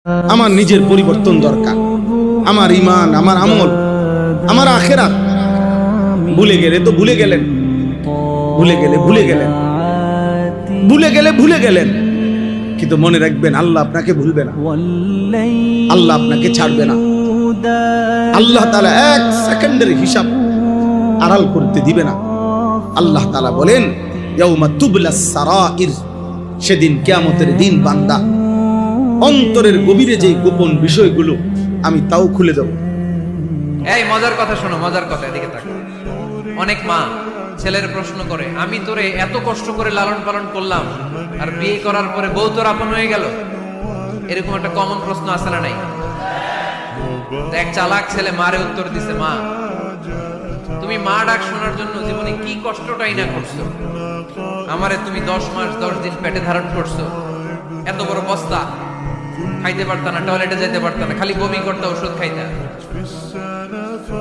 আমার নিজের পরিবর্তন দরকার। আমার ঈমান, আমার আমল, আমার আখিরাত ভুলে গেলে তো ভুলে গেলেন, ভুলে গেলে ভুলে গেলেন, ভুলে গেলে ভুলে গেলেন, কিন্তু মনে রাখবেন আল্লাহ আপনাকে ভুলবে না, আল্লাহ আপনাকে ছাড়বে না। আল্লাহ তাআলা এক সেকেন্ডের হিসাব আড়াল করতে দিবে না। আল্লাহ তাআলা বলেন ইয়াউমা তুবলাস সারাইর, সেদিন কিয়ামতের দিন বান্দা অন্তরের গভীরে যে গোপন বিষয়গুলো আমি তাও খুলে দেব। এই মজার কথা শোনো, মজার কথা, এদিকে তাকাও। অনেক মা ছেলের প্রশ্ন করে, আমি তোরে এত কষ্ট করে লালন পালন করলাম আর বিয়ে করার পরে বউ তোর আপন হয়ে গেল। এরকম একটা কমন প্রশ্ন আছে না নাই? এক চালাক ছেলে মারে উত্তর দিছে, মা তুমি মা ডাক শোনার জন্য জীবনে কি কষ্টটাই না করছো, আমারে তুমি 10 মাস 10 দিন পেটে ধারণ করছো, এত বড় বস্তা, খাইতে পারতা না, টয়লেটে যাইতে পারতা না, খালি বমি করতে, ওষুধ খাইতা।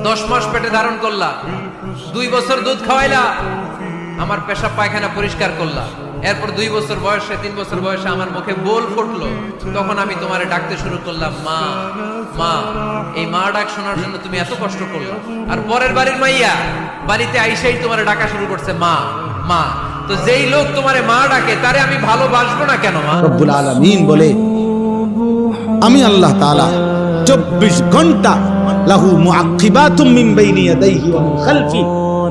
10 মাস পেটে ধারণ করলা, 2 বছর দুধ খাওয়াইলা, আমার পেশাব পায়খানা পরিষ্কার করলা, এরপর 2 বছর বয়সে 3 বছর বয়সে আমার মুখে বোল ফুটলো, তখন আমি তোমারে ডাকতে শুরু করলাম মা মা। এই মা ডাক শোনার জন্য তুমি এত কষ্ট করলা, আর পরের বাড়ির মাইয়া বাড়িতে আইসাই তোমারে ডাকা শুরু করছে মা মা। তো যেই লোক তোমারে মা ডাকে তারে আমি ভালোবাসবো না কেন? মা রব্বুল আলামিন বলে আমি আল্লাহ তাআলা 24 ঘন্টা লাহু মুআক্কিবাতুম মিন বাইনি ইয়াদাইহি ওয়া মিন খালফি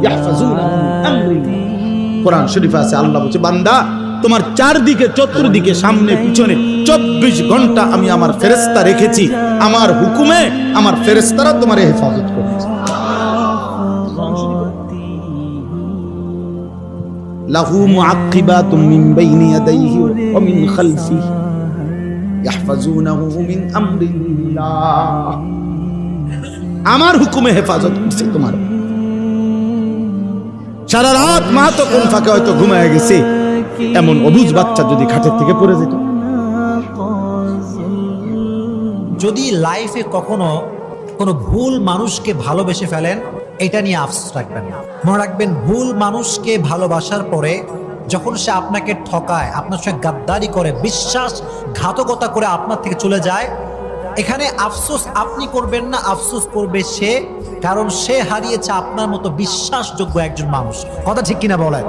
ইয়াহফাজুনাহু মিন আমরিল্লাহ। কোরআন শরীফে আছে, আল্লাহ বলছে বান্দা তোমার চারদিকে চতুর্দিকে সামনে পিছনে 24 ঘন্টা আমি আমার ফেরেশতা রেখেছি, আমার হুকুমে আমার ফেরেশতারা তোমার হেফাজত করছে। লাহু মুআক্কিবাতুম মিন বাইনি ইয়াদাইহি ওয়া মিন খালফি ইয়াহফাজুনাহু মিন আমরিল্লাহ। আমার হুকুমে হেফাজত করছে তোমার। সারা রাত মা তো কোন ফাঁকে হয়তো ঘুমায় গেছে, এমন অবুঝ বাচ্চা যদি খাটের থেকে পড়ে যেত। যদি লাইফে কখনো কোনো ভুল মানুষকে ভালোবেসে ফেলেন, এটা নিয়ে আফসোস রাখবেন না। মনে রাখবেন, ভুল মানুষকে ভালোবাসার পরে যখন সে আপনাকে ঠকায়, আপনার সঙ্গে গাদ্দারি করে, বিশ্বাসঘাতকতা করে আপনার থেকে চলে যায়, এখানে আফসোস আপনি করবেন না, আফসোস করবে সে, কারণ সে হারিয়েছে আপনার মতো বিশ্বাসযোগ্য একজন মানুষ। কথা ঠিক কিনা বলেন?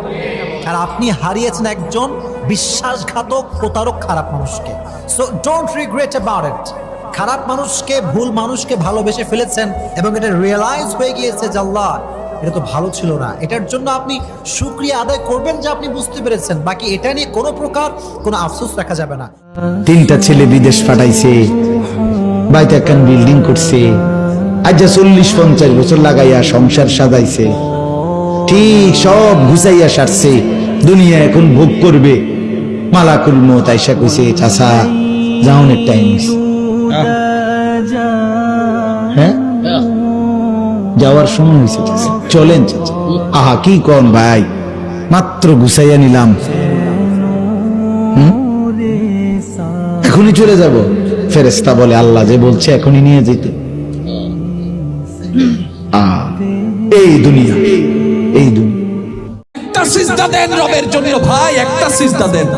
আর আপনি হারিয়েছেন একজন বিশ্বাসঘাতক, প্রতারক, খারাপ মানুষকে। So don't regret about it. খারাপ মানুষকে, ভুল মানুষকে ভালোবেসে ফেলেছেন এবং এটা রিয়েলাইজ হয়ে গিয়েছে যে আল্লাহ এটা তো ভালো ছিল না, এটার জন্য আপনি শুকরিয়া আদায় করবেন যে আপনি বুঝতে পেরেছেন। বাকি এটা নিয়ে কোনো প্রকার কোনো আফসোস রাখা যাবে না। 3টা ছেলে বিদেশ পাঠাইছে, বাইতে একখান বিল্ডিং করছে, আজ 40-50 বছর লাগাইয়া সংসার সাজাইছে, ঠিক সব গুছাইয়া সারছে, দুনিয়া এখন ভোগ করবে। মালাকুল মউত আইসা কইছে, চাচা যাওনের টাইম হইছে। হ্যাঁ, যাওয়ার সময় হয়েছে, চলেন চাচা। আহা কি কোন ভাই, মাত্র গুছাইয়া নিলাম, এখনই চলে যাব। ফেরেশতা বলে আল্লাহ যে বলছে এখনই নিয়ে যেতে। এই দুনিয়া, এই দুনিয়া। একটা সিজদা দেন রবের জন্য ভাই, একটা সিজদা দেন,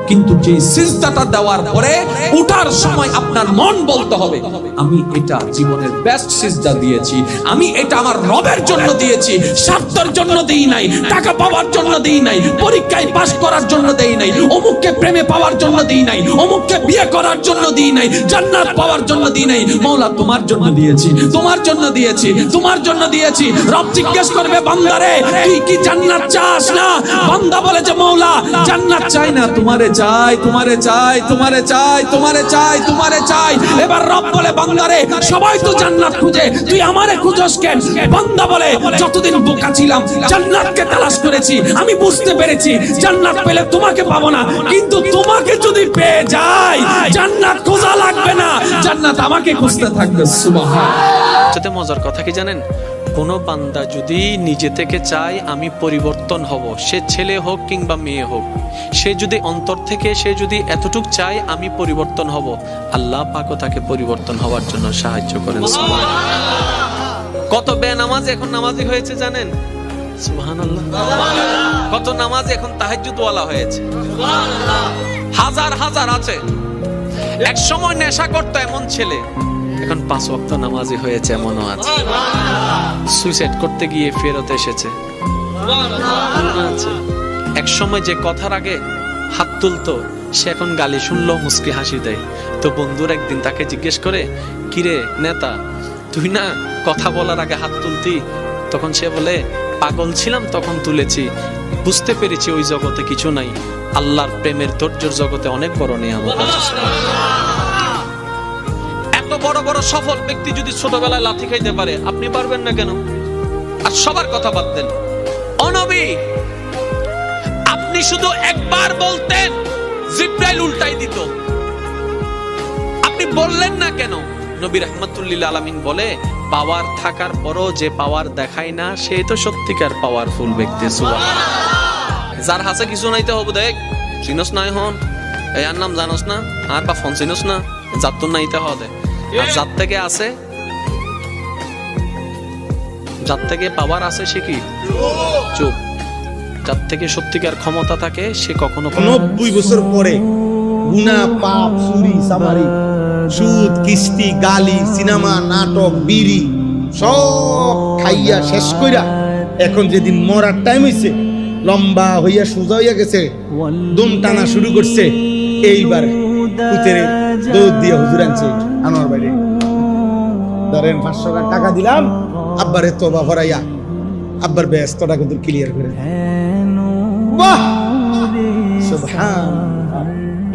কিন্তু যে সিজদাটা দেওয়ার পরে উঠার সময় আপনার মন বলতে হবে আমি এটা জীবনের বেস্ট সিজদা দিয়েছি, আমি এটা আমার রবের জন্য দিয়েছি, স্বার্থের জন্য দেই নাই, টাকা পাওয়ার জন্য দেই নাই, পরীক্ষায় পাস করার জন্য দেই নাই, অমুককে প্রেমে পাওয়ার জন্য দেই নাই, অমুককে বিয়ে করার জন্য দেই নাই, জান্নাত পাওয়ার জন্য দেই নাই, মাওলা তোমার জন্য দিয়েছি, তোমার জন্য দিয়েছি, তোমার জন্য দিয়েছি। রব জিজ্ঞেস করবে বান্দারে তুই কি জান্নাত চাস না? বান্দা বলে যে মাওলা জান্নাত চাই না, তোমারে চাই, তোমারে চাই, তোমারে চাই, তোমারে চাই, তোমারে চাই। এবার রব বলে বান্দারে সবাই তো জান্নাত খুঁজে, তুই আমারে খুঁজস কেন? বান্দা বলে যতদিন বোকা ছিলাম জান্নাতকে তালাশ করেছি, আমি বুঝতে পেরেছি জান্নাত পেলে তোমাকে পাবো না, কিন্তু তোমাকে যদি পেয়ে যাই জান্নাত খোঁজা লাগবে না, জান্নাত আমাকে খুঁজতে থাকবে। সুবহানাল্লাহ। সবচেয়ে মজার কথা কি জানেন? কোনো বান্দা যদি নিজে থেকে চায় আমি পরিবর্তন হব, সে ছেলে হোক কিংবা মেয়ে হোক, সে যদি অন্তর থেকে সে যদি এতটুক চায় আমি পরিবর্তন হব, আল্লাহ পাকও তাকে পরিবর্তন হওয়ার জন্য সাহায্য করেন। কত বেনামাজ এখন নামাজি হয়েছে জানেন? সুবহানাল্লাহ। কত নামাজ এখন তাহাজ্জুদ ওয়ালা হয়েছে, হাজার হাজার আছে। এক সময় নেশা করতো এমন ছেলে, এখন 5 ওয়াক্ত নামাজি হয়েছে এমনও আছে। সুইসাইড করতে গিয়ে ফেরত এসেছে। এক সময় যে কথার আগে হাত তুলতো, সে এখন গালি শুনলো মুস্কি হাসি দেয়। তো বন্ধুর একদিন তাকে জিজ্ঞেস করে, কিরে নেতা, তুই না কথা বলার আগে হাত তুলতি? তখন সে বলে, পাগল ছিলাম তখন তুলেছি, বুঝতে পেরেছি ওই জগতে কিছু নাই, আল্লাহর প্রেমের ধৈর্যের জগতে অনেক বড় নিয়ামত আছে। এত বড় বড় সফল ব্যক্তি যদি ছোটবেলায় লাথি খাইতে পারে, আপনি পারবেন না কেন? আর সবার কথা বাদ দেন, ও নবী, আপনি শুধু একবার বলতেন জিব্রাইল উল্টাই দিত, আপনি বললেন না কেন? নবী রাহমাতুল্লিল আলামিন বলে, পাওয়ার থাকার পরও যে পাওয়ার দেখায় না, সেই তো সত্যিকার পাওয়ারফুল ব্যক্তি। সুবহানাল্লাহ। যার হাতে কিছু নাইতে হবে, দেখ চিনস না, এখন এই আর নাম জানোস না, আর বা ফোন চিনস না, যার তো নাইতে হবে। আর যার থেকে আছে, যার থেকে পাওয়ার আছে, সে কি চুপ। যার থেকে সত্যিকার ক্ষমতা থাকে, সে কখনো 90 বছর পরে গুনাহ, পাপ, চুরি, চামারি, সুদ, কিস্তি, গালি, সিনেমা, নাটক, বিড়ি সব খাইয়া শেষ কইরা এখন যেদিন মরার টাইম হইছে, লম্বা হইয়া সোজা হইয়া গেছে, দম টানা শুরু করছে, এইবার পুতেরে দৌড় দিয়ে হুজুর আনছে আমার বাইরে, ধরেন 500 টাকা দিলাম, আব্বারে তোবা ভরাইয়া আব্বার ব্যস্তটা কিন্তু ক্লিয়ার করে। বাহ, সুবহানাল্লাহ,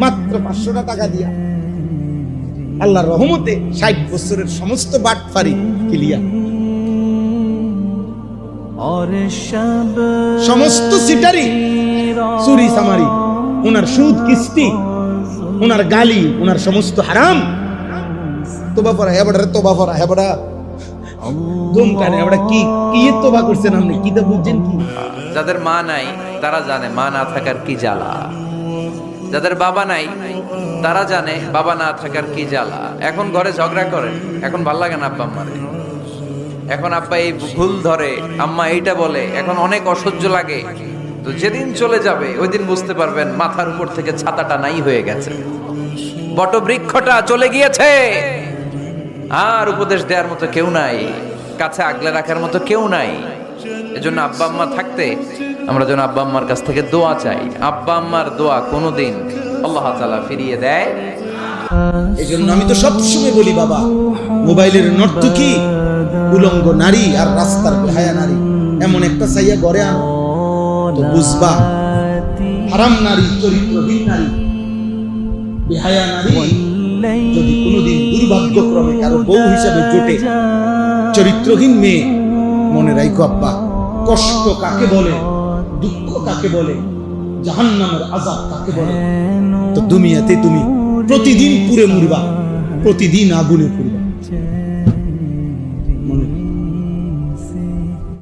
মাত্র 500 টাকা দিয়া আল্লাহর রহমতে 60 বছরের সমস্ত বাটফারি ক্লিয়ার, সমস্ত সিটারি, চুরি চামারি, ওনার সুদ কিস্তি, ওনার গালি, ওনার সমস্ত হারাম, তোবা পড়া হেবড়ারে তোবা পড়া হেবড়া দুম কানে হেবড়া কি কি তোবা করছেন আপনি, কি তা বুঝছেন কি? যাদের মা নাই তারা জানে মা না থাকার কি জ্বালা, যাদের বাবা নাই তারা জানে বাবা না থাকার কি জ্বালা। এখন ঘরে ঝগড়া করেন, এখন ভাল লাগে না আব্বা আম্মারে, এখন আব্বা এই ভুল ধরে, আম্মা এইটা বলে, এখন অনেক অসহ্য লাগে। তো যেদিন চলে যাবে ওই দিন বুঝতে পারবেন মাথার উপর থেকে ছাতাটা নাই হয়ে গেছে, বটবৃক্ষটা চলে গিয়েছে, আর উপদেশ দেওয়ার মতো কেউ নাই, কাছে আগলে রাখার মতো কেউ নাই। এজন্য আব্বা আম্মা থাকতে আমরা যেন আব্বা আম্মার কাছ থেকে দোয়া চাই। আব্বা আম্মার দোয়া কোনোদিন আল্লাহ তাআলা ফিরিয়ে দেয়। এই জন্য আমি তো সবসময় বলি, বাবা, মোবাইলের নর্তকী, উলঙ্গ নারী আর রাস্তার বেহায়া নারী এমন একটা চাইয়া ঘরে আনো, তো বুঝবা হারাম নারী, চরিত্রহীন নারী, বেহায়া নারী যদি কোনোদিন দুর্ভাগ্যক্রমে কারো বউ হিসাবে জোটে, চরিত্রহীন মেয়ে, মনে রাখো আব্বা, কষ্ট কাকে বলে, দুঃখ কাকে বলে, জাহান্নামের আযাব কাকে বলে। তো দুনিয়াতে তুমি প্রতিদিন পুড়ে মরবা, প্রতিদিন আগুনে পুড়বা।